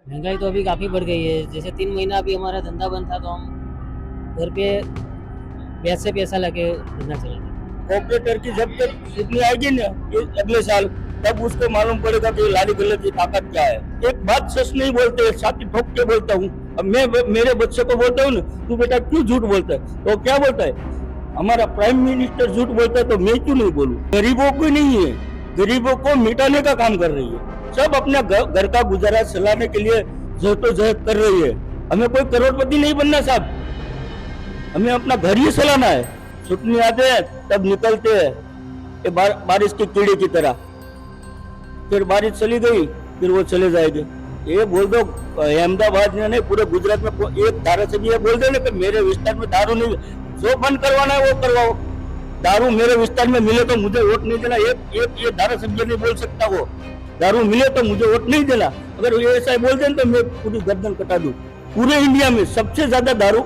महंगाई तो अभी काफ़ी बढ़ गई है। जैसे 3 महीना अभी हमारा धंधा बंद था, तो हम घर पे ब्याज से पैसा लाके धंधा चलाते थे। ऑपरेटर की जब तक छुट्टी आएगी ना ये अगले साल, तब उसको मालूम पड़ेगा कि लारी गल्ले की ताकत क्या है। एक बात सच नहीं बोलते, छाती ठोक के बोलता हूँ। अब मैं मेरे बच्चे को बोलता हूँ ना, तू बेटा क्यों झूठ बोलता है, तो क्या बोलता है, हमारा प्राइम मिनिस्टर झूठ बोलता है तो मैं क्यों नहीं बोलूं। गरीबों को नहीं है, गरीबों को मिटाने का काम कर रही है। सब अपना घर का गुजारा चलाने के लिए जहद कर रही है। हमें कोई करोड़पति नहीं बनना साहब, हमें अपना घर ही चलाना है। छुट्टी आते हैं तब निकलते हैं बारिश के कीड़े की तरह, फिर बारिश चली गई फिर वो चले जाएंगे। ये बोल दो अहमदाबाद में नहीं, पूरे गुजरात में एक धारासभ्य ये बोल दे ना कि मेरे विस्तार में दारू नहीं, जो बंद करवाना है वो करवाओ। दारू मेरे विस्तार में मिले तो मुझे वोट नहीं देना, एक एक ये धारासभ्य नहीं बोल सकता। वो दारू मिले तो मुझे वोट नहीं देना, अगर ये ऐसा बोल दे तो मैं पूरी गर्दन कटा दूं। पूरे इंडिया में सबसे ज्यादा दारू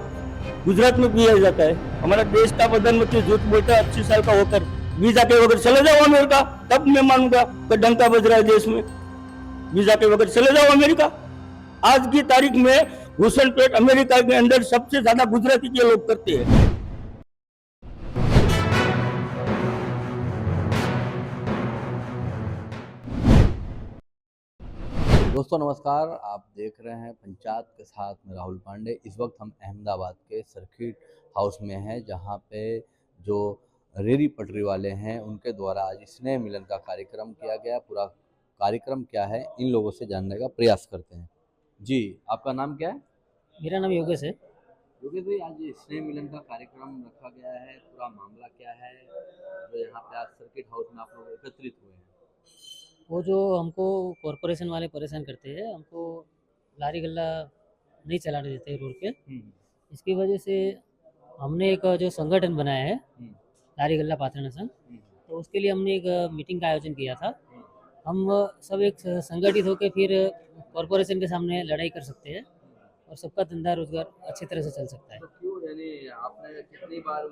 गुजरात में पिया जाता है। हमारा देश का प्रधानमंत्री झूठ बोलता है 80 साल का होकर, वीजा के बगैर चले जाओ अमेरिका, तब मैं मानूंगा कि डंका बज रहा है देश में। वीजा के बगैर चले जाओ अमेरिका। आज की तारीख में घुसनपेट अमेरिका के अंदर सबसे ज्यादा गुजराती के लोग करते हैं। दोस्तों नमस्कार, आप देख रहे हैं पंचायत के साथ में राहुल पांडे। इस वक्त हम अहमदाबाद के सर्किट हाउस में हैं, जहां पे जो रेहड़ी पटरी वाले हैं उनके द्वारा आज स्नेह मिलन का कार्यक्रम किया गया। पूरा कार्यक्रम क्या है इन लोगों से जानने का प्रयास करते हैं। जी, आपका नाम क्या है? मेरा नाम योगेश है। योगेश भाई, आज स्नेह मिलन का कार्यक्रम रखा गया है, पूरा मामला क्या है जो यहाँ पे आज सर्किट हाउस में आप लोग एकत्रित हुए हैं? वो जो हमको कॉरपोरेशन वाले परेशान करते हैं, हमको लारी गल्ला नहीं चलाने देते रोड पे। इसकी वजह से हमने एक जो संगठन बनाया है, लारी गल्ला पात्रण संघ, तो उसके लिए हमने एक मीटिंग का आयोजन किया था। हम सब एक संगठित होकर फिर कॉरपोरेशन के सामने लड़ाई कर सकते हैं और सबका धंधा रोजगार अच्छी तरह से चल सकता है। तो क्यों, यानी आपने कितनी बार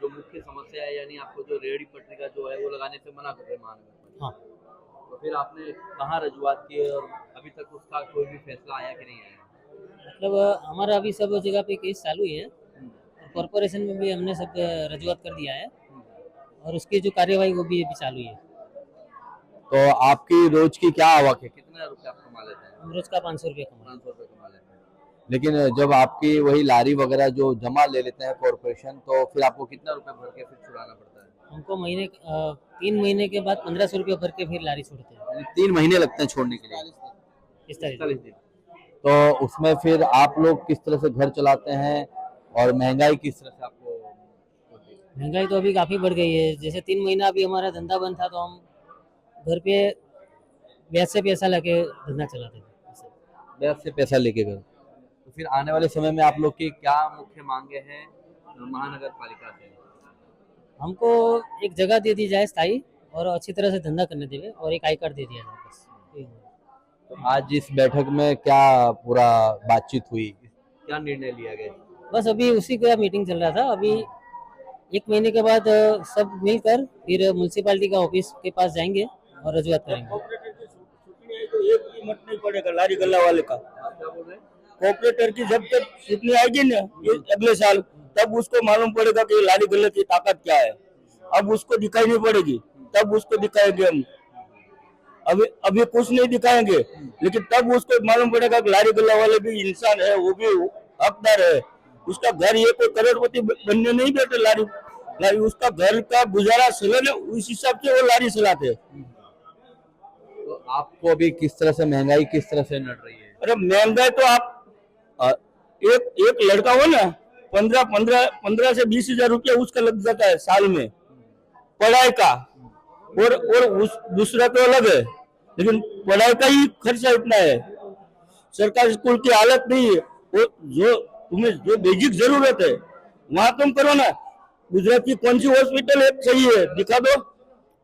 जो मुख्य समस्या है, यानी आपको जो रेहड़ी पटरी का जो है वो लगाने से मना कर रहे महानगर? हाँ, तो फिर आपने कहाँ रजुआत की और अभी तक उसका कोई भी फैसला आया कि नहीं आया? मतलब हमारा अभी सब जगह पे केस चालू ही है और कॉरपोरेशन में भी हमने सब रजुआत कर दिया है और उसकी जो कार्यवाही वो भी अभी चालू ही है। तो आपकी रोज की क्या आवक है, कितने रुपए आप कमा लेते हैं? हम रोज का 500 रुपये कमाते 500 रुपए कमा लेते हैं। लेकिन जब आपकी वही लारी वगैरह जो जमा ले लेते हैं कॉरपोरेशन, तो फिर आपको कितना रुपए भर के फिर छुड़ाना पड़ता है? हैं। हमको महीने 3 महीने के बाद 1500 रुपये भर के फिर लारी छोड़ते हैं। यानी 3 महीने लगते हैं छोड़ने के लिए? इस तरह 40 दिन। तो उसमें फिर आप लोग किस तरह से घर चलाते हैं और महंगाई किस तरह से आपको होती है? महंगाई तो अभी काफ़ी बढ़ गई है। जैसे 3 महीना अभी हमारा धंधा बंद था, तो हम घर पे ब्याज से पैसा लाके धंधा चलाते थे। ऐसे। ब्याज से पैसा लेके गए, तो फिर आने वाले समय में आप लोग की क्या मुख्य मांगे हैं महानगर पालिका से? हमको एक जगह दे दी जाए स्थायी, और अच्छी तरह से धंधा करने देवे, और एक आई कार्ड दे दिया जाए बस। तो आज इस बैठक में क्या पूरा बातचीत हुई, क्या निर्णय लिया गया? बस अभी उसी का मीटिंग चल रहा था। अभी 1 महीने के बाद सब मिलकर फिर म्यूनसिपालिटी का ऑफिस के पास जाएंगे और रजुआत करेंगे। ऑपरेटर की छुट्टी आई तो एक भी मत नहीं पड़ेगा लारी गल्ला वाले का। आप क्या बोल रहे हैं? ऑपरेटर की जब तक छुट्टी आएगी ना ये अगले साल, तब उसको मालूम पड़ेगा कि लारी गल्ले की ताकत क्या है। अब उसको दिखाई नहीं पड़ेगी, तब उसको दिखाएंगे हम। अभी अभी कुछ नहीं दिखाएंगे, लेकिन तब उसको मालूम पड़ेगा कि लारी गल्ला वाले भी इंसान है, वो भी हकदार है। उसका घर, ये कोई करोड़पति बनने नहीं बैठे लारी लारी उसका घर का गुजारा चले, उस हिसाब से वो लारी चलाते। तो आपको अभी किस तरह से महंगाई किस तरह से नड़ रही है? अरे महंगाई तो आप एक एक लड़का हो ना, 15 से 20 हजार रुपया उसका लग जाता है साल में पढ़ाई का, और दूसरा तो अलग है, लेकिन पढ़ाई का ही खर्चा इतना है। सरकारी स्कूल की हालत नहीं है। वो जो तुम्हें जो बेसिक जरूरत है वहां तुम करो ना। गुजरात की कौन सी हॉस्पिटल है सही है, दिखा दो।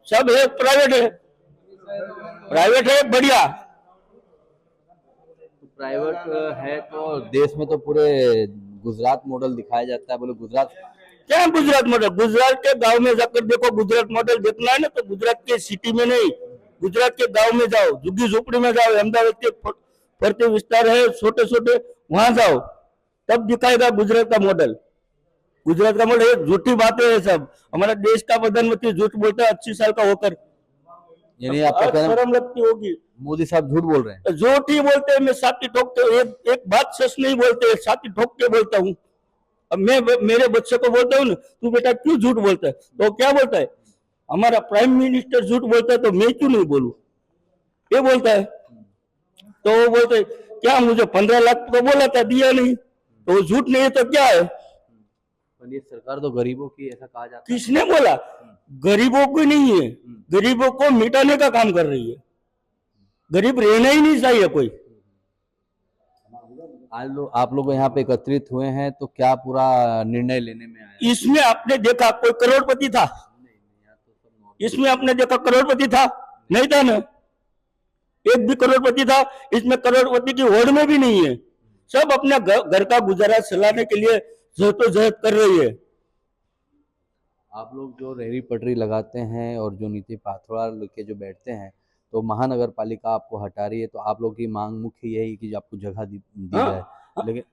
सब है प्राइवेट है, प्राइवेट है बढ़िया। प्राइवेट है तो देश में तो पूरे गुजरात मॉडल दिखाया जाता है। बोले गुजरात क्या गुजरात मॉडल? गुजरात के गांव में जाकर देखो, गुजरात मॉडल देखना है ना तो गुजरात के सिटी में नहीं, गुजरात के गांव में जाओ, झुग्गी झोपड़ी में जाओ, अहमदाबाद के फरते विस्तार है छोटे छोटे, वहां जाओ तब दिखाएगा गुजरात का मॉडल। गुजरात का मॉडल, ये झूठी बातें है सब। हमारा देश का प्रधानमंत्री झूठ बोलता है 80 साल का होकर, यानी आपका कहना शर्म लगती होगी। मोदी साहब झूठ बोल रहे हैं। झूठ ही बोलते हैं, मैं छाती ठोकते एक बात सच नहीं बोलते, छाती ठोक के बोलता हूँ। अब मैं मेरे बच्चे को बोलता हूँ ना, तू बेटा क्यों झूठ बोलता है, तो क्या बोलता है, हमारा प्राइम मिनिस्टर झूठ बोलता है तो मैं क्यों नहीं बोलूं, ये बोलता है। तो वो बोलते है, क्या मुझे 15 लाख तो बोला था, दिया नहीं, तो झूठ नहीं है तो क्या है। पर ये सरकार तो गरीबों की, ऐसा कहा जाता है। किसने बोला, गरीबों को नहीं है, गरीबों को मिटाने का काम कर रही है। गरीब रहना ही नहीं चाहिए कोई। आज आप लोग यहाँ पे एकत्रित हुए हैं, तो क्या पूरा निर्णय लेने में आया? इसमें आपने देखा कोई करोड़पति था, इसमें आपने देखा करोड़पति था, नहीं था ना, एक भी करोड़पति था इसमें, करोड़पति की होड़ में भी नहीं है। सब अपने घर का गुजारा चलाने के लिए जद्दोजहद कर रही है। आप लोग जो रेहड़ी पटरी लगाते हैं और जो नीचे पाथोड़ा लेके जो बैठते हैं, तो महानगर पालिका आपको हटा रही है, तो आप लोग की मांग मुख्य यही कि आपको जगह दी जाए। लेकिन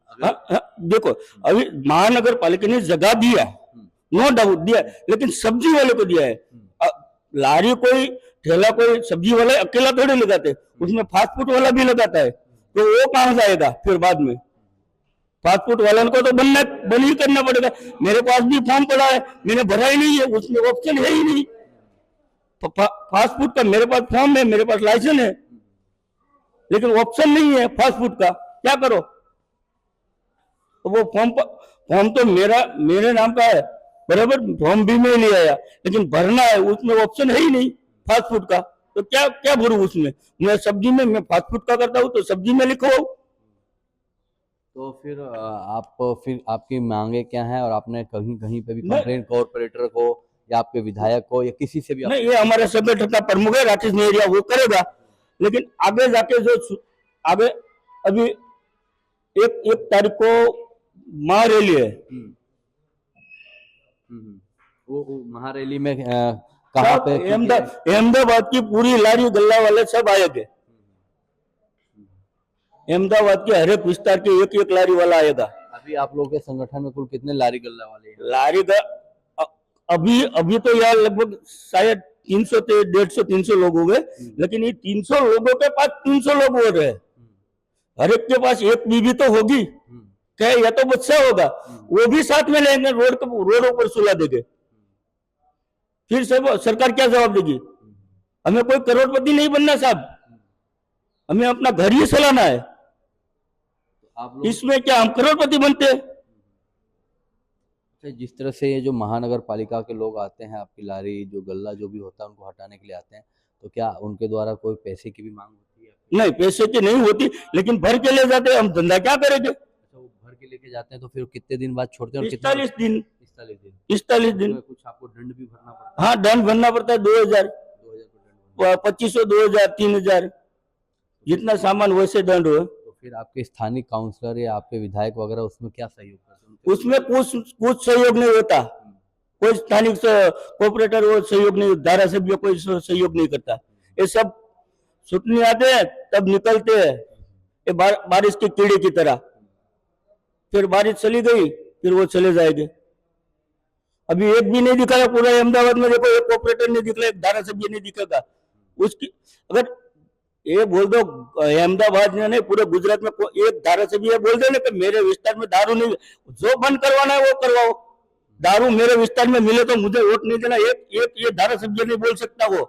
देखो, अभी महानगर पालिका ने जगह दिया, नो डाउट दिया, लेकिन सब्जी वाले को दिया है। लारी कोई ठेला कोई सब्जी वाला अकेला थोड़ी लगाते, उसमें फास्ट फूड वाला भी लगाता है, तो वो कहां जाएगा फिर बाद में। फास्ट फूड वालों को तो बन ही करना पड़ेगा। मेरे पास भी फॉर्म पड़ा है, मैंने भरा ही नहीं है, उसमें ऑप्शन है ही नहीं। फास्ट फूड का मेरे पास फॉर्म है, मेरे पास लाइसेंस है, लेकिन ऑप्शन नहीं है फास्ट फूड का, क्या करो। तो वो फॉर्म तो मेरे नाम का है, बराबर, फॉर्म भी मैं ले आया, लेकिन भरना है, उसमें ऑप्शन है ही नहीं फास्ट फूड का, तो क्या क्या भरूं उसमें। मैं सब्जी में, मैं फास्ट फूड का करता हूँ तो सब्जी में लिखो। तो फिर आपकी मांगे क्या है, और आपने कहीं कहीं पे भी कंप्लेंट कॉर्पोरेटर को या आपके विधायक को या किसी से भी नहीं, ये हमारे संगठन का प्रमुख है राकेश नेहरिया, वो करेगा, लेकिन आगे जाके जो आगे अभी एक तारीख को महारैली है। वो महारैली में कहाँ पे? अहमदाबाद की पूरी लारी गल्ला वाले सब आएंगे। अहमदाबाद के हर एक विस्तार के एक एक लारी वाला आएगा। अभी आप लोगों के संगठन में कुल कितने लारी गल्ला वाले हैं? अभी तो यार लगभग शायद 300 से 150 300 लोग हो गए, लेकिन ये 300 लोगों के पास 300 लोग हो रहे, हर एक के पास एक बीवी तो होगी, क्या या तो बच्चा होगा, वो भी साथ में लेंगे, रोडों पर सुला देंगे, फिर सरकार क्या जवाब देगी। हमें कोई करोड़पति नहीं बनना साहब, हमें अपना घर ही चलाना है। इसमें क्या हम करोड़पति बनते हैं? जिस तरह से ये जो महानगर पालिका के लोग आते हैं, आपकी लारी जो गल्ला जो भी होता है उनको हटाने के लिए आते हैं, तो क्या उनके द्वारा कोई पैसे की भी मांग होती है? नहीं, पैसे की नहीं होती, लेकिन भर के ले जाते हैं, हम धंधा क्या करेंगे। अच्छा, वो भर के लेके जाते हैं, तो फिर कितने दिन बाद छोड़ते हैं? 45 दिन। 45 दिन कुछ आपको दंड भी भरना पड़ता है? हाँ, दंड भरना पड़ता है 2000, 2500, 2000, 3000, जितना सामान वैसे दंड हो। तो फिर आपके स्थानीय काउंसलर या आपके विधायक वगैरह उसमें क्या सहयोग करते हैं? उसमें कुछ सहयोग नहीं होता, कोई स्थानिक कोऑपरेटर वो सहयोग नहीं, धारासभ्य कोई सहयोग नहीं करता। ये सब छुटने आते हैं तब निकलते हैं, ये बारिश के कीड़े की तरह, फिर बारिश चली गई फिर वो चले जाएंगे। अभी एक भी नहीं दिखाया पूरा अहमदाबाद में, देखो एक कोऑपरेटर नहीं दिखला, एक धारासभ्य नहीं दिखेगा। उसकी अगर ये बोल दो अहमदाबाद में नहीं, पूरे गुजरात में एक धारासभ्य बोल दे ना कि मेरे विस्तार में दारू नहीं, जो बंद करवाना है वो करवाओ, दारू मेरे विस्तार में मिले तो मुझे वोट नहीं देना, एक ये धारासभ्य नहीं बोल सकता वो,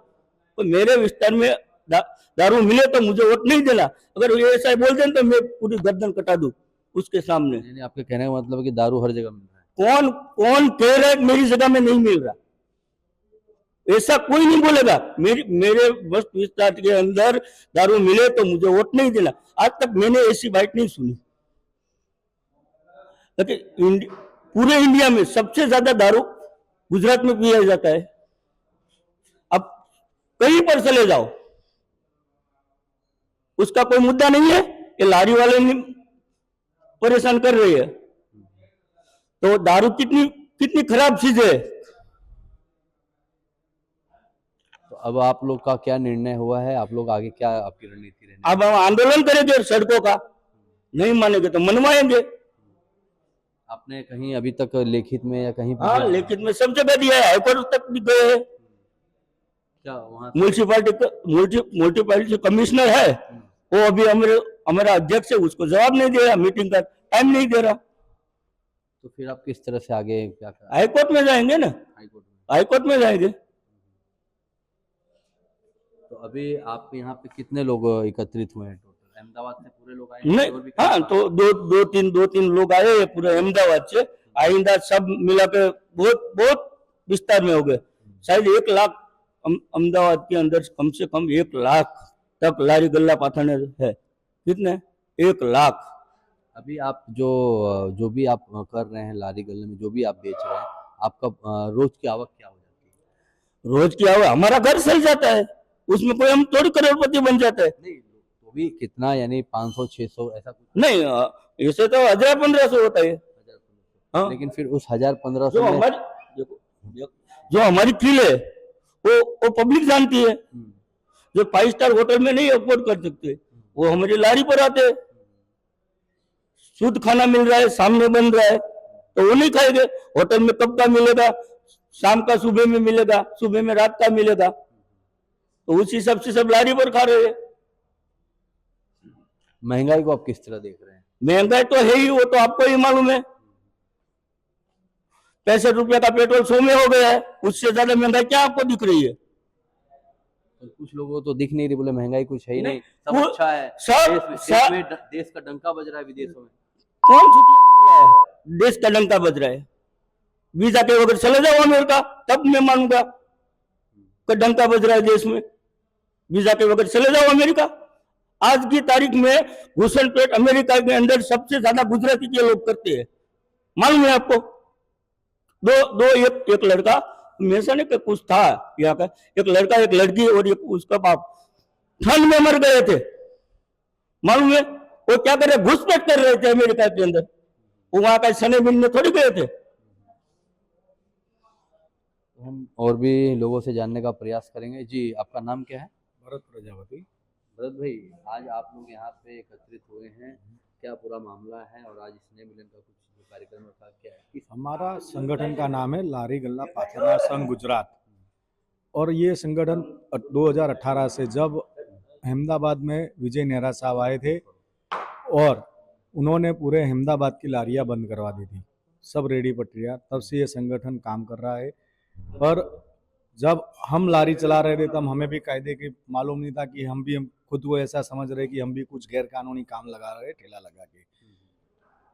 तो मेरे विस्तार में दारू मिले तो मुझे वोट नहीं देना। अगर ये ऐसा बोल दे तो मैं पूरी गर्दन कटा दूं उसके सामने। आपके कहने का मतलब है कि दारू हर जगह मिल रहा है? कौन कह रहा है मेरी जगह में नहीं मिल रहा? ऐसा कोई नहीं बोलेगा मेरे बस विस्तार के अंदर दारू मिले तो मुझे वोट नहीं देना। आज तक मैंने ऐसी बात नहीं सुनी। लेकिन पूरे इंडिया में सबसे ज्यादा दारू गुजरात में पिया जाता है। अब कहीं पर चले जाओ, उसका कोई मुद्दा नहीं है कि लारी वाले परेशान कर रही है। तो दारू कितनी खराब चीज है। तो अब आप लोग का क्या निर्णय हुआ है, आप लोग आगे क्या आपकी रणनीति रहने अब हम आंदोलन करेंगे सड़कों का, नहीं मानेंगे तो मनवाएंगे। आपने कहीं अभी तक लिखित में या कहीं हाँ, भी लिखित में सब जगह दिया है, हाईकोर्ट तक भी गए हैं। क्या वहाँ म्यूनिसिपालिटी जो कमिश्नर है वो अभी हमारा अध्यक्ष है, उसको जवाब नहीं दे रहा, मीटिंग का टाइम नहीं दे रहा। तो फिर आप किस तरह से आगे क्या कर हाईकोर्ट में जाएंगे ना, हाईकोर्ट में? हाईकोर्ट में जाएंगे। तो अभी आप यहाँ पे कितने लोग एकत्रित हुए हैं टोटल? अहमदाबाद से पूरे लोग आए हैं नहीं, और भी हाँ, तो दो तीन लोग आए हैं पूरे अहमदाबाद से। आइंदा सब मिला के बहुत बहुत विस्तार में हो गए। शायद 1 लाख अहमदाबाद के अंदर कम से कम 1 लाख तक लारी गल्ला पाथाने है। कितने? 1 लाख। अभी आप जो भी आप कर रहे हैं लारी गल्ले में, जो भी आप बेच रहे हैं, आपका रोज की आवक क्या हो जाती है? रोज की आवक हमारा घर चल जाता है, उसमें कोई हम थोड़ी करोड़पति बन जाते हैं। नहीं तो भी कितना, यानी 500-600 ऐसा कुछ? नहीं, ऐसे तो 1000-1500 होता है। 1500। हाँ, लेकिन फिर उस 1000-1500 जो में हमारी जो हमारी फील है वो पब्लिक जानती है। जो 5 स्टार होटल में नहीं अफोर्ड कर सकते वो हमारी लारी पर आते हैं। शुद्ध खाना मिल रहा है, सामने बन रहा है, तो वो नहीं खाएंगे। होटल में कब का मिलेगा? शाम का सुबह में मिलेगा, सुबह में रात का मिलेगा, तो उस हिसाब से सब लारी पर खा रहे हैं। महंगाई को आप किस तरह देख रहे हैं? महंगाई तो है ही, वो तो आपको ही मालूम है। 65 रुपया का पेट्रोल 100 में हो गया है, उससे ज्यादा महंगाई क्या आपको दिख रही है? और कुछ लोगों को तो दिख नहीं रही, बोले महंगाई कुछ है ही नहीं, सब वो अच्छा है, देश का डंका बज रहा है विदेशों में। कौन छुट्टियां कर रहा है? देश का डंका बज रहा है। वीजा के वगैरह चले जाओ अमेरिका, तब मैं मानूंगा कि डंका बज रहा है देश में। वीजा के वगैरह चले जाओ अमेरिका। आज की तारीख में घुसनपेट अमेरिका के अंदर सबसे ज्यादा गुजराती के लोग करते हैं, मालूम है आपको? एक लड़का, हमेशा नहीं कि कुछ था यहाँ का, एक लड़का, एक लड़की और उसका बाप ठंड में मर गए थे, मालूम है? वो क्या कर रहे, घुसपैठ कर रहे थे अमेरिका के अंदर। वो वहां का सने मिलने थोड़ी गए थे। हम और भी लोगों से जानने का प्रयास करेंगे। जी, आपका नाम क्या है? भरत प्रजापति। भरत भाई, आज आप लोग यहाँ पे एकत्रित हुए हैं, क्या पूरा मामला है? और आज स्नेह मिलन का कुछ जो कार्यक्रम रखा, क्या है? हमारा संगठन का नाम है लारी गल्ला पाथरना संघ गुजरात, और ये संगठन 2018 से जब अहमदाबाद में विजय नेहरा साहब आए थे और उन्होंने पूरे अहमदाबाद की लारियां बंद करवा दी थी, सब रेडी पटरियां, तब से ये संगठन काम कर रहा है। पर जब हम लारी चला रहे थे तब हमें भी कायदे की मालूम नहीं था कि हम खुद को ऐसा समझ रहे कि हम भी कुछ गैर कानूनी काम लगा रहे, ठेला लगा के।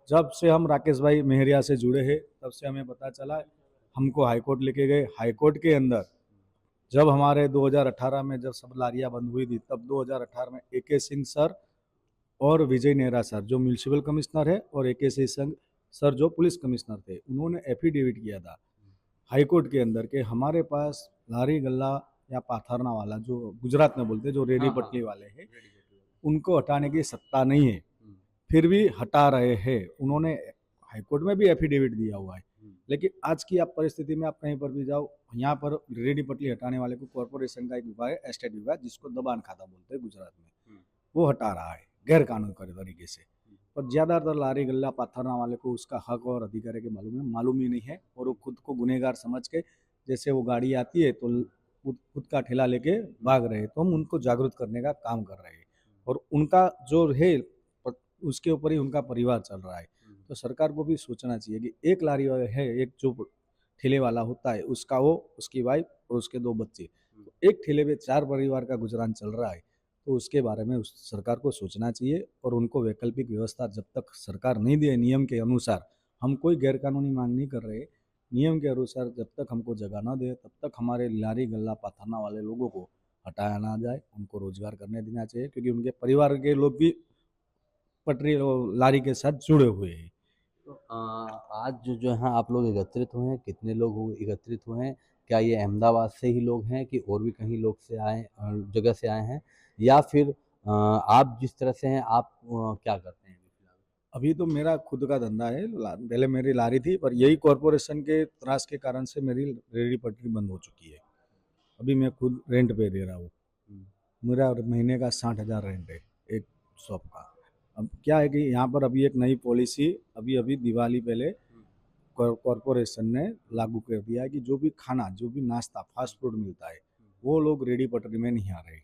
जब से हम राकेश भाई मेहरिया से जुड़े हैं तब से हमें पता चला, हमको हाईकोर्ट लेके गए। हाईकोर्ट के अंदर जब हमारे 2018 में जब सब लारियां बंद हुई थी, तब 2018 में AK सिंह सर और विजय नेहरा सर जो म्यूनिसिपल कमिश्नर है और AK सिंह सर जो पुलिस कमिश्नर थे, उन्होंने एफिडेविट किया था हाईकोर्ट के अंदर के हमारे पास लारी गल्ला या पाथरना वाला, जो गुजरात में बोलते हैं, जो रेडी पटली वाले हैं, उनको हटाने की सत्ता नहीं है, फिर भी हटा रहे हैं। उन्होंने हाईकोर्ट में भी एफिडेविट दिया हुआ है। लेकिन आज की आप परिस्थिति में आप कहीं पर भी जाओ, यहाँ पर रेडी पटली हटाने वाले को कॉर्पोरेशन का एक विभाग है, एस्टेट विभाग, जिसको दबान खाता बोलते हैं गुजरात में, वो हटा रहा है गैर कानून तरीके से। पर ज़्यादातर लारी गल्ला पाथरना वाले को उसका हक और अधिकार के मालूम ही नहीं है, और वो खुद को गुनहगार समझ के, जैसे वो गाड़ी आती है तो खुद का ठेला लेके भाग रहे हैं, तो हम उनको जागरूक करने का काम कर रहे हैं। और उनका जो है उसके ऊपर ही उनका परिवार चल रहा है। तो सरकार को भी सोचना चाहिए कि एक लारी वाला है, एक जो ठेले वाला होता है, उसका वो, उसकी वाइफ और उसके 2 बच्चे, तो एक ठेले पे 4 परिवार का गुजरान चल रहा है। तो उसके बारे में उस सरकार को सोचना चाहिए, और उनको वैकल्पिक व्यवस्था जब तक सरकार नहीं दे नियम के अनुसार, हम कोई गैरकानूनी मांग नहीं कर रहे, नियम के अनुसार जब तक हमको जगह ना दे तब तक हमारे लारी गल्ला पाथरना वाले लोगों को हटाया ना जाए, उनको रोजगार करने देना चाहिए, क्योंकि उनके परिवार के लोग भी पटरी लारी के साथ जुड़े हुए हैं। तो आज जो है आप लोग एकत्रित हुए हैं, कितने लोग एकत्रित हुए हैं? क्या ये अहमदाबाद से ही लोग हैं कि और भी कहीं लोग से आए, जगह से आए हैं, या फिर आप जिस तरह से हैं आप क्या करते हैं? अभी तो मेरा खुद का धंधा है, पहले मेरी लारी थी, पर यही कॉरपोरेशन के त्रास के कारण से मेरी रेडी पटरी बंद हो चुकी है। अभी मैं खुद रेंट पे दे रहा हूँ। मेरा महीने का 60,000 रेंट है एक शॉप का। अब क्या है कि यहाँ पर अभी एक नई पॉलिसी अभी अभी दिवाली पहले कॉरपोरेशन ने लागू कर दिया है कि जो भी खाना, जो भी नाश्ता, फास्ट फूड मिलता है, वो लोग रेडी पटरी में नहीं आ रहे।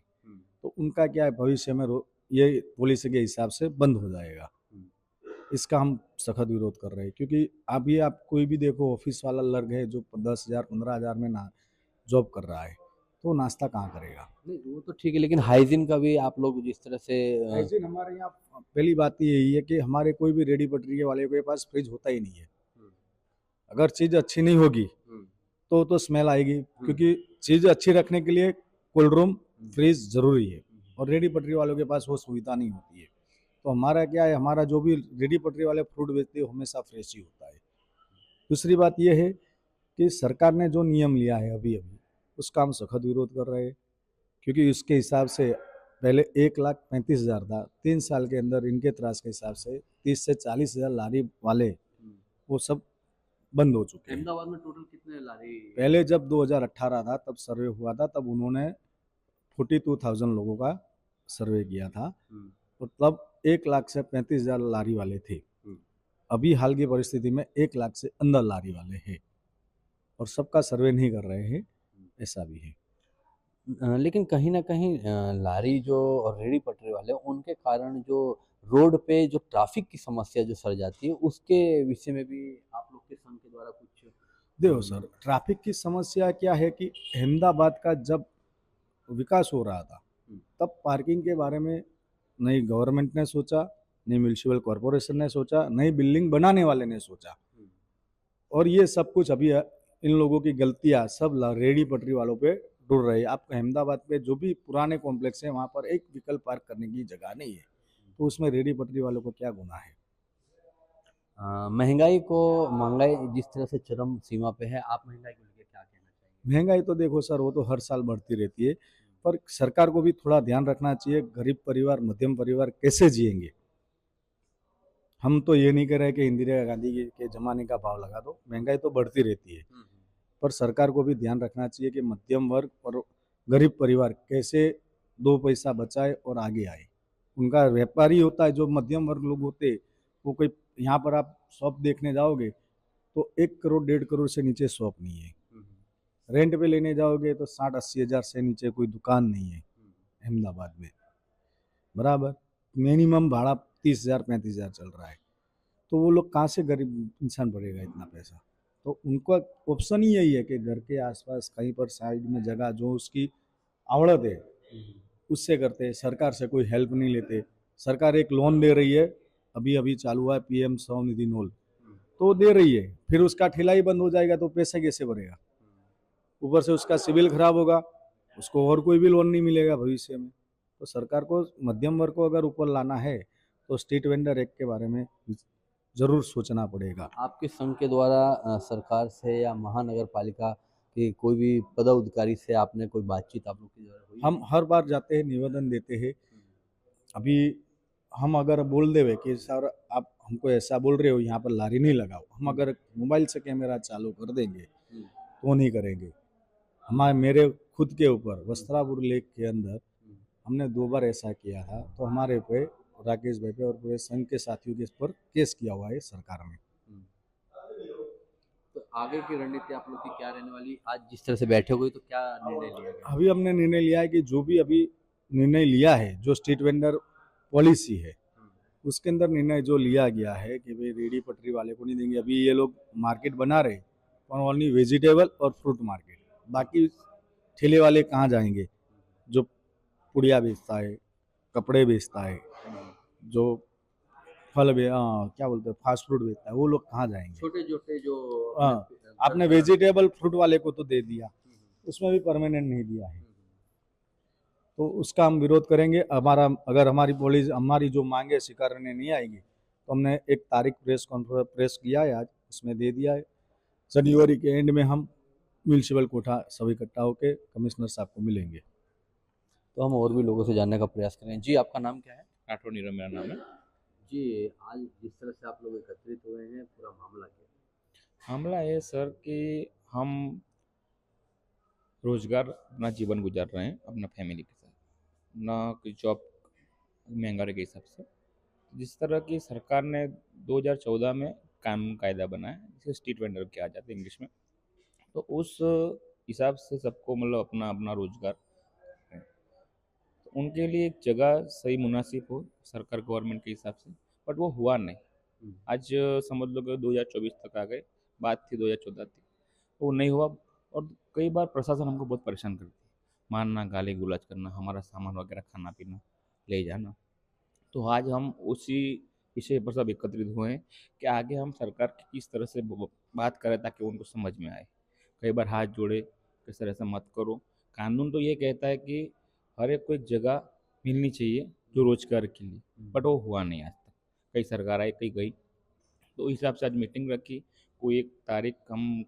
तो उनका क्या है, भविष्य में ये पॉलिसी के हिसाब से बंद हो जाएगा। इसका हम सख्त विरोध कर रहे हैं, क्योंकि अभी आप कोई भी देखो, ऑफिस वाला लग है जो 10,000 15,000 में ना जॉब कर रहा है, तो नाश्ता कहाँ करेगा। नहीं वो तो ठीक है, लेकिन हाइजीन का भी आप लोग जिस तरह से हाइजीन हमारे यहाँ, पहली बात तो यही है कि हमारे कोई भी रेडी पटरी के वाले के पास फ्रिज होता ही नहीं है। अगर चीज़ अच्छी नहीं होगी तो स्मेल आएगी, क्योंकि चीज़ अच्छी रखने के लिए कोल्ड रूम, फ्रिज ज़रूरी है, और रेडी पटरी वालों के पास वो सुविधा नहीं होती है। तो हमारा क्या है, हमारा जो भी रेडी पटरी वाले फ्रूट बेचते हैं हमेशा फ्रेश ही होता है। दूसरी बात ये है कि सरकार ने जो नियम लिया है अभी अभी, उसका हम सख्त विरोध कर रहे हैं, क्योंकि उसके हिसाब से पहले 1,35,000 था, 3 साल के अंदर इनके त्रास के हिसाब से 30 से 40,000 लारी वाले वो सब बंद हो चुके हैं। अहमदाबाद में टोटल कितने लारी? पहले जब 2018 था तब सर्वे हुआ था, तब उन्होंने 42,000 लोगों का सर्वे किया था, और तब 1 लाख से 35,000 लारी वाले थे। अभी हाल की परिस्थिति में 1 लाख से अंदर लारी वाले हैं, और सबका सर्वे नहीं कर रहे हैं, ऐसा भी है। लेकिन कहीं न कहीं लारी जो और रेहड़ी पटरी वाले उनके कारण जो रोड पे जो ट्रैफिक की समस्या जो सर जाती है, उसके विषय में भी आप लोग के संघ के द्वारा कुछ? देखो सर, ट्रैफिक की समस्या क्या है कि अहमदाबाद का जब विकास हो रहा था, तब पार्किंग के बारे में नहीं गवर्नमेंट ने सोचा, नहीं म्यूनिसिपल कॉरपोरेशन ने सोचा, नहीं बिल्डिंग बनाने वाले ने सोचा, और ये सब कुछ अभी इन लोगों की गलतियां सब रेडी पटरी वालों पे डुल रही है। आपको अहमदाबाद पे जो भी पुराने कॉम्प्लेक्स है, वहाँ पर एक व्हीकल पार्क करने की जगह नहीं है, तो उसमें रेडी पटरी वालों को क्या गुनाह है। महंगाई जिस तरह से चरम सीमा पे है, आप महंगाई को लेके क्या कहना चाहेंगे? महंगाई तो देखो सर, वो तो हर साल बढ़ती रहती है, पर सरकार को भी थोड़ा ध्यान रखना चाहिए, गरीब परिवार, मध्यम परिवार कैसे जिएंगे। हम तो ये नहीं कह रहे कि इंदिरा गांधी के जमाने का भाव लगा दो, महंगाई तो बढ़ती रहती है, पर सरकार को भी ध्यान रखना चाहिए कि मध्यम वर्ग और गरीब परिवार कैसे 2 पैसा बचाए और आगे आए। उनका व्यापारी होता है, जो मध्यम वर्ग लोग होते, वो कोई, यहाँ पर आप शॉप देखने जाओगे तो 1 करोड़ 1.5 करोड़ से नीचे शॉप नहीं है। रेंट पे लेने जाओगे तो 60-80 हज़ार से नीचे कोई दुकान नहीं है अहमदाबाद में, बराबर। मिनिमम भाड़ा 30,000 35,000 चल रहा है, तो वो लोग कहाँ से गरीब इंसान भरेगा इतना पैसा। तो उनका ऑप्शन ही यही है कि घर के आसपास कहीं पर साइड में जगह जो उसकी आवड़त है उससे करते, सरकार से कोई हेल्प नहीं लेते। सरकार एक लोन दे रही है, अभी अभी चालू हुआ है PM स्वनिधि लोन, तो दे रही है, फिर उसका ठेला ही बंद हो जाएगा तो पैसे कैसे भरेगा। ऊपर से उसका सिविल खराब होगा, उसको और कोई भी लोन नहीं मिलेगा भविष्य में। तो सरकार को मध्यम वर्ग को अगर ऊपर लाना है तो स्ट्रीट वेंडर एक्ट के बारे में जरूर सोचना पड़ेगा। आपके संघ के द्वारा सरकार से या महानगर पालिका के कोई भी पदाधिकारी से आपने कोई बातचीत आप लोग के द्वारा हुई? हम हर बार जाते हैं, निवेदन देते हैं। अभी हम अगर बोल देवे कि सर आप हमको ऐसा बोल रहे हो, यहाँ पर लारी नहीं लगाओ, हम अगर मोबाइल से कैमरा चालू कर देंगे तो नहीं करेंगे। हमारे मेरे खुद के ऊपर वस्त्रापुर लेक के अंदर हमने 2 बार ऐसा किया था, तो हमारे पे राकेश भाई पे और पूरे संघ के साथियों के पर केस किया हुआ है सरकार में। तो आगे की रणनीति आप लोग की क्या रहने वाली? आज जिस तरह से बैठे हुए तो क्या निर्णय लिया गया? अभी हमने निर्णय लिया है कि जो भी अभी निर्णय लिया है, जो स्ट्रीट वेंडर पॉलिसी है, उसके अंदर निर्णय जो लिया गया है कि भाई रेडी पटरी वाले को नहीं देंगे। अभी ये लोग मार्केट बना रहे और ओनली वेजिटेबल और फ्रूट मार्केट, बाकी ठेले वाले कहाँ जाएंगे। जो पुड़िया बेचता है, कपड़े बेचता है, जो फल क्या बोलते हैं फास्ट फूड बेचता है, वो लोग कहाँ जाएंगे। छोटे छोटे जो हाँ, आपने वेजिटेबल फ्रूट वाले को तो दे दिया, उसमें भी परमानेंट नहीं दिया है, तो उसका हम विरोध करेंगे। हमारा अगर हमारी पॉलिसी, हमारी जो मांगे स्वीकारने नहीं आएगी तो हमने एक तारीख प्रेस किया है आज, उसमें दे दिया है। जनवरी के एंड में हम म्यूनिसिपल कोठा सब इकट्ठा होकर कमिश्नर साहब को मिलेंगे। तो हम और भी लोगों से जानने का प्रयास करें। जी, आपका नाम क्या है? राठौर नीरव मेरा नाम है। जी, आज जिस तरह से आप लोग एकत्रित हुए हैं, पूरा मामला क्या है? मामला है सर कि हम रोजगार अपना जीवन गुजार रहे हैं अपना फैमिली के साथ, ना कोई जॉब महंगाई के हिसाब से। जिस तरह की सरकार ने 2014 में कानून कायदा बनाया जिसे स्ट्रीट वेंडर किया जाता है इंग्लिश में, तो उस हिसाब से सबको मतलब अपना अपना रोजगार है। तो उनके लिए एक जगह सही मुनासिब हो सरकार गवर्नमेंट के हिसाब से, बट वो हुआ नहीं। आज समझ लो कि 2024 तक आ गए, बात थी 2014 थी, वो नहीं हुआ। और कई बार प्रशासन हमको बहुत परेशान करती है, मारना, गाली गुलाज करना, हमारा सामान वगैरह खाना पीना ले जाना। तो आज हम उसी विषय पर सब एकत्रित हुए हैं कि आगे हम सरकार की किस तरह से बात करें ताकि उनको समझ में आए। कई बार हाथ जोड़े किस तरह से मत करो। कानून तो ये कहता है कि हर एक को एक जगह मिलनी चाहिए जो रोजगार के लिए, बट वो हुआ नहीं आज तक। कई सरकार आई, कई गई। तो इस हिसाब से आज मीटिंग रखी, कोई एक तारीख हम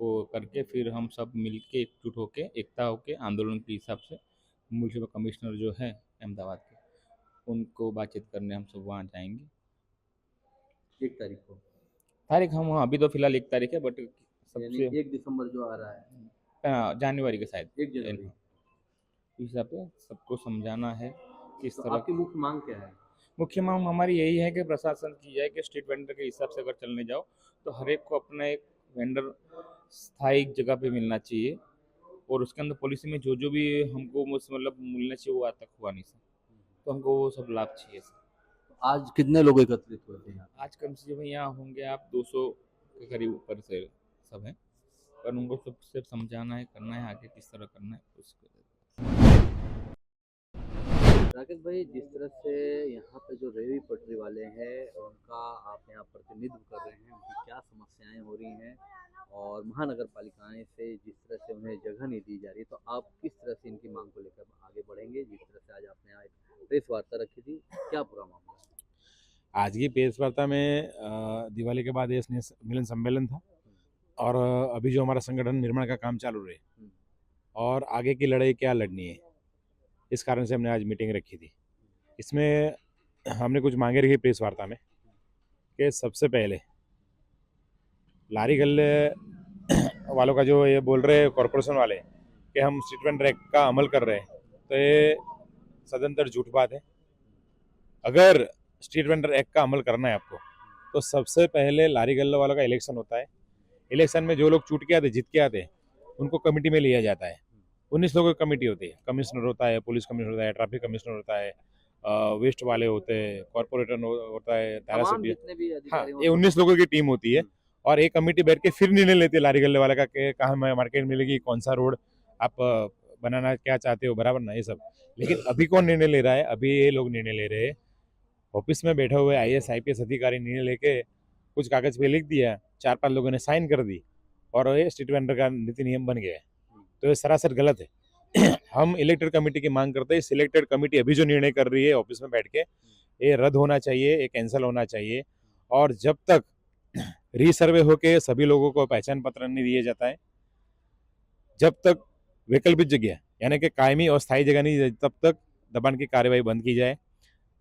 को करके फिर हम सब मिल के एकजुट होके एकता होके आंदोलन के हिसाब से म्यूनसिपल कमिश्नर जो है अहमदाबाद के, उनको बातचीत करने हम सब वहाँ जाएंगे। 1 तारीख को, तारीख हम अभी तो फिलहाल 1 तारीख है, बट यानी सबसे 1 दिसंबर जो आ रहा है, जनवरी के शायद 1 जनवरी। इस हिसाब से सबको समझाना है किस तो तरह। आपकी मुख्य मांग क्या है? मुख्य मांग हमारी यही है कि प्रशासन की जाए कि स्ट्रीट वेंडर के हिसाब से अगर चलने जाओ तो हर एक को अपना एक वेंडर स्थायी जगह पे मिलना चाहिए, और उसके अंदर पॉलिसी में जो जो भी हमको मतलब मिलना चाहिए वो आज तक हुआ नहीं सर। तो हमको वो सब लाभ चाहिए सर। आज कितने लोग एकत्रित हुए थे यहाँ? आज कम से कम यहाँ होंगे आप 200 के करीब ऊपर से सब हैं, पर उनको सब सिर्फ समझाना है, करना है, आगे किस तरह करना है उसको। राकेश भाई, जिस तरह से यहाँ पे जो रेहड़ी पटरी वाले हैं उनका आप यहाँ प्रतिनिधित्व कर रहे हैं, उनकी क्या समस्याएं हो रही हैं, और महानगर पालिकाएं से जिस तरह से उन्हें जगह नहीं दी जा रही, तो आप किस तरह से इनकी मांग को लेकर आगे बढ़ेंगे? जिस तरह से आज आपने यहाँ एक प्रेस वार्ता रखी थी, क्या पूरा मामला है? आज की प्रेस वार्ता में दिवाली के बाद ये स्नेह मिलन सम्मेलन था, और अभी जो हमारा संगठन निर्माण का काम चालू रहे और आगे की लड़ाई क्या लड़नी है, इस कारण से हमने आज मीटिंग रखी थी। इसमें हमने कुछ मांगे रखी प्रेस वार्ता में कि सबसे पहले लारी गल्ले वालों का जो ये बोल रहे हैं कॉरपोरेशन वाले कि हम स्ट्रीट वेंडर एक्ट का अमल कर रहे हैं, तो ये सदंतर झूठ बात है। अगर स्ट्रीट वेंडर एक्ट का अमल करना है आपको, तो सबसे पहले लारी गल्ला वालों का इलेक्शन होता है। इलेक्शन में जो लोग चूट के आते, जीत के आते, उनको कमेटी में लिया जाता है। 19 लोगों की कमेटी होती है, कमिश्नर होता है, पुलिस कमिश्नर होता है, ट्रैफिक कमिश्नर होता है, वेस्ट वाले होते हैं, कॉर्पोरेटर होता है, धारासभ्य। हाँ, ये 19 लोगों की टीम होती है, और एक कमेटी बैठ के फिर निर्णय लेती है लारी गल्ले वाला का कि कहाँ मार्केट मिलेगी, कौन सा रोड आप बनाना क्या चाहते हो, बराबर ना, ये सब। लेकिन अभी कौन निर्णय ले रहा है? अभी ये लोग निर्णय ले रहे हैं। ऑफिस में बैठे हुए IAS IPS अधिकारी निर्णय लेके कुछ कागज पे लिख दिया, 4-5 लोगों ने साइन कर दी, और ये स्ट्रीट वेंडर का नीति नियम बन गया है। तो ये सरासर गलत है। हम इलेक्टेड कमेटी की मांग करते हैं। सिलेक्टेड कमेटी अभी जो निर्णय कर रही है ऑफिस में बैठ के, ये रद्द होना चाहिए, ये कैंसिल होना चाहिए। और जब तक रीसर्वे होके सभी लोगों को पहचान पत्र नहीं दिया जाता है, जब तक वैकल्पिक जगह यानी कि कायमी और स्थायी जगह नहीं दी, तब तक दबान की कार्रवाई बंद की जाए।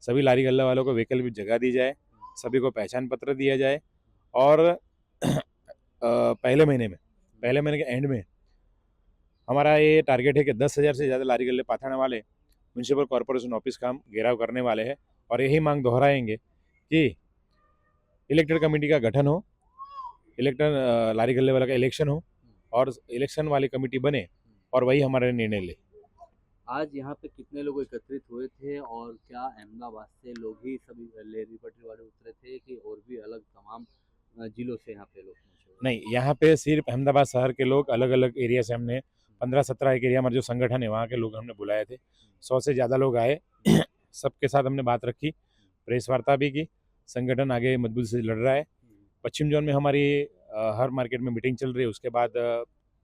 सभी लारी गल्ला वालों को वैकल्पिक जगह दी जाए, सभी को पहचान पत्र दिया जाए, और पहले महीने के एंड में हमारा ये टारगेट है कि 10,000 से ज़्यादा लारी गल्ले पाथाने वाले म्यूनसिपल कॉर्पोरेशन ऑफिस का हम घेराव करने वाले हैं। और यही मांग दोहराएंगे कि इलेक्टेड कमेटी का गठन हो, इलेक्टेड लारी गल्ले वाला का इलेक्शन हो, और इलेक्शन वाली कमेटी बने, और वही हमारे निर्णय ले। आज यहाँ पे कितने लोग एकत्रित हुए थे, और क्या अहमदाबाद से लोग ही सभी रेहड़ी पटरी वाले उतरे थे कि और भी अलग तमाम जिलों से यहाँ पे लोग पहुंचे? नहीं, यहाँ पे सिर्फ अहमदाबाद शहर के लोग, अलग अलग एरिया से हमने 15-17 एक एरिया हमारे जो संगठन है वहाँ के लोग हमने बुलाए थे। 100 से ज़्यादा लोग आए। सबके साथ हमने बात रखी, प्रेस वार्ता भी की। संगठन आगे मजबूती से लड़ रहा है। पश्चिम जोन में हमारी हर मार्केट में मीटिंग चल रही है। उसके बाद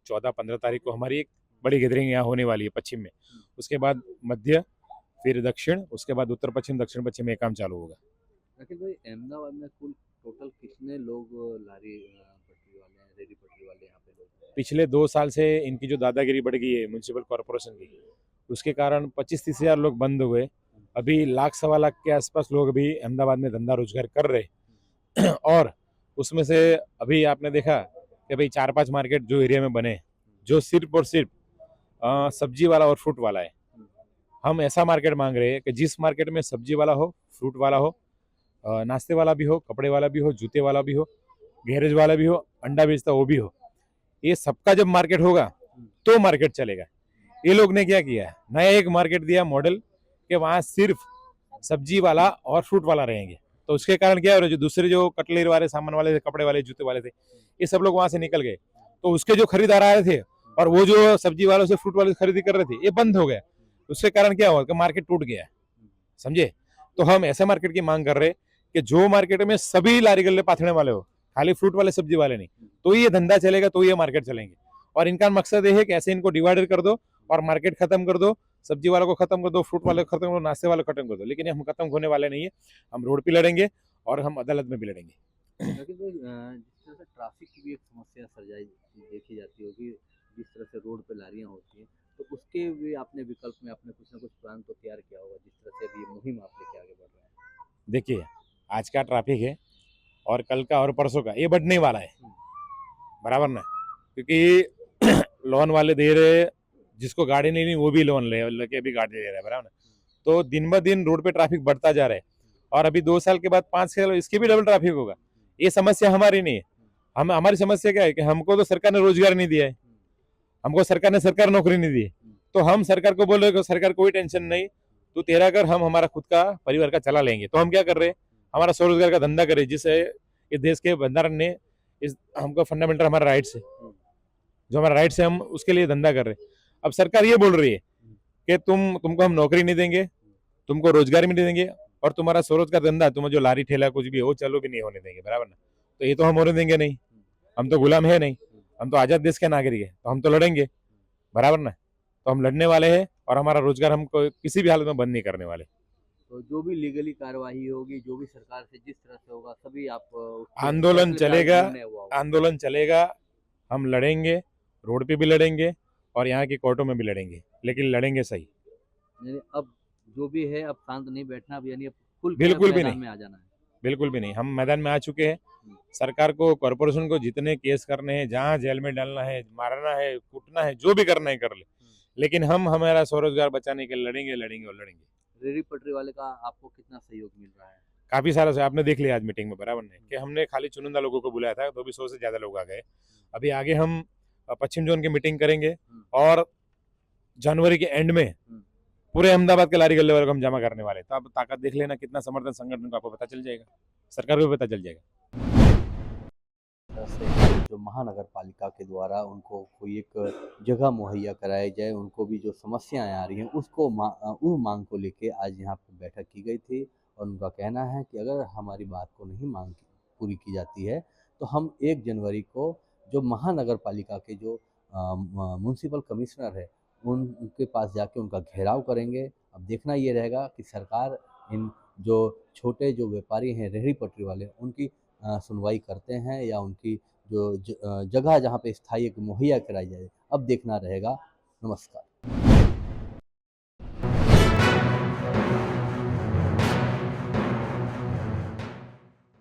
14-15 तारीख को हमारी एक बड़ी गैदरिंग यहाँ होने वाली है पश्चिम में। उसके बाद मध्य, फिर दक्षिण, उसके बाद उत्तर पश्चिम, दक्षिण पश्चिम में काम चालू होगा। राकेश भाई, अहमदाबाद में कुल टोटल कितने लोग लारी पटरी वाले हैं, रेहड़ी पटरी वाले यहाँ पे लोग? पिछले 2 साल से इनकी जो दादागिरी बढ़ गई है म्यूनसिपल कॉर्पोरेशन की, उसके कारण 25-30 हज़ार लोग बंद हुए। अभी 1-1.25 लाख के आसपास लोग अभी अहमदाबाद में धंधा रोजगार कर रहे। और उसमें से अभी आपने देखा कि भाई 4-5 मार्केट जो एरिया में बने, जो सिर्फ और सिर्फ सब्जी वाला और फ्रूट वाला है। हम ऐसा मार्केट मांग रहे हैं कि जिस मार्केट में सब्जी वाला हो, फ्रूट वाला हो, नाश्ते वाला भी हो, कपड़े वाला भी हो, जूते वाला भी हो, गैरेज वाला भी हो, अंडा बेचता वो भी हो। ये सबका जब मार्केट होगा तो मार्केट चलेगा। ये लोग ने क्या किया है, नया एक मार्केट दिया मॉडल कि वहाँ सिर्फ सब्जी वाला और फ्रूट वाला रहेंगे। तो उसके कारण क्या हो रहा है, जो दूसरे जो कटलेरी वाले सामान वाले थे, कपड़े वाले, जूते वाले थे, ये सब लोग वहां से निकल गए। तो उसके जो खरीदार आए थे और वो जो सब्जी वालों से, फ्रूट वाले से खरीदी कर रहे थे, ये बंद हो गया। उसके कारण क्या हुआ कि मार्केट टूट गया, समझे। तो हम ऐसे मार्केट की मांग कर रहे हैं कि जो मार्केट में सभी लारी गल्ले पाथने वाले हो, खाली फ्रूट वाले सब्जी वाले नहीं, तो ये धंधा चलेगा, तो ये मार्केट चलेंगे। और इनका मकसद ये है कि ऐसे इनको डिवाइडेड कर दो और मार्केट खत्म कर दो, सब्जी वालों को खत्म कर दो, फ्रूट वाले को खत्म कर दो, नाश्ते वाले को खत्म कर दो। लेकिन हम खत्म होने वाले नहीं है। हम रोड पे लड़ेंगे और हम अदालत में भी लड़ेंगे। लेकिन तो जिस तरह से ट्रैफिक की भी एक समस्या सर्जाई देखी जाती होगी, जिस तरह से रोड पे लारियां होती हैं, तो उसके भी आपने विकल्प में आपने कुछ ना कुछ प्लान तो तैयार किया होगा, जिस तरह से अभी ये मुहिम आप लेके आगे बढ़ रहे हैं। देखिए, आज का ट्रैफिक है और कल का और परसों का ये बढ़ने वाला है, बराबर ना, क्योंकि लोन वाले दे रहे, जिसको गाड़ी नहीं वो भी लोन लेके भी गाड़ी दे रहा है, बराबर ना। तो दिन ब दिन रोड पे ट्रैफिक बढ़ता जा रहा है और अभी 2 साल के बाद 5 साल इसके भी डबल ट्रैफिक होगा। ये समस्या हमारी नहीं है। हमारी समस्या क्या है कि हमको तो सरकार ने रोजगार नहीं दिया है, हमको सरकार ने सरकारी नौकरी नहीं दी है। तो हम सरकार को बोल रहे हैं सरकार कोई टेंशन नहीं, तू तेरा कर, हम हमारा खुद का परिवार का चला लेंगे। तो हम क्या कर रहे हैं, हमारा स्वरोजगार का धंधा करें, जिससे इस देश के बंधारण ने इस हमको फंडामेंटल हमारा राइट्स है, जो हमारा राइट्स है, हम उसके लिए धंधा कर रहे हैं। अब सरकार ये बोल रही है कि तुमको हम नौकरी नहीं देंगे, तुमको रोजगार भी नहीं देंगे और तुम्हारा स्वरोजगार धंधा, तुम जो लारी ठेला कुछ भी हो चलो भी नहीं होने देंगे, बराबर ना। तो ये तो हम होने देंगे नहीं, हम तो गुलाम है नहीं, हम तो आजाद देश के नागरिक है, तो हम तो लड़ेंगे, बराबर ना। तो हम लड़ने वाले हैं और हमारा रोजगार हमको किसी भी हालत में बंद नहीं करने वाले। तो जो भी लीगली कार्रवाई होगी, जो भी सरकार से जिस तरह से होगा, सभी आप उसके आंदोलन फैसले पे चलेगा, निर्णय हुआ होगा। आंदोलन चलेगा, हम लड़ेंगे, रोड पे भी लड़ेंगे और यहाँ की कोर्टों में भी लड़ेंगे, लेकिन लड़ेंगे सही। यानी अब जो भी है, अब शांत नहीं बैठना, अब यानी अब खुल के बिल्कुल भी मैदान नहीं। में आ जाना है। बिल्कुल भी नहीं, हम मैदान में आ चुके हैं। सरकार को, कॉर्पोरेशन को जितने केस करने हैं, जहाँ जेल में डालना है, मारना है, कूटना है, जो भी करना है कर ले, लेकिन हम हमारा स्वरोजगार बचाने के लिए लड़ेंगे, लड़ेंगे और लड़ेंगे। रेहड़ी पटरी वाले का आपको कितना सहयोग मिल रहा है? काफी सारा से आपने देख लिया आज मीटिंग में, बराबर नहीं कि हमने खाली चुनिंदा लोगों को बुलाया था, तो भी 100 से ज्यादा लोग आ गए। अभी आगे हम पश्चिम जोन की मीटिंग करेंगे और जनवरी के एंड में पूरे अहमदाबाद के लारी गल्ले वालों को हम जमा करने वाले हैं। तो आप ताकत देख लेना, कितना समर्थन संगठन को आपको पता चल जाएगा, सरकार को भी पता चल जाएगा। तरह से जो महानगर पालिका के द्वारा उनको कोई एक जगह मुहैया कराई जाए, उनको भी जो समस्याएं आ रही हैं उसको उस मांग को लेके आज यहाँ पर बैठक की गई थी। और उनका कहना है कि अगर हमारी बात को नहीं पूरी की जाती है तो हम 1 जनवरी को जो महानगर पालिका के जो म्यूनसिपल कमिश्नर है उनके पास जाके उनका घेराव करेंगे। अब देखना ये रहेगा कि सरकार इन जो छोटे जो व्यापारी हैं, रेहड़ी पटरी वाले, उनकी सुनवाई करते हैं या उनकी जो जगह जहाँ पे स्थायी मुहैया कराई जाए, अब देखना रहेगा। नमस्कार।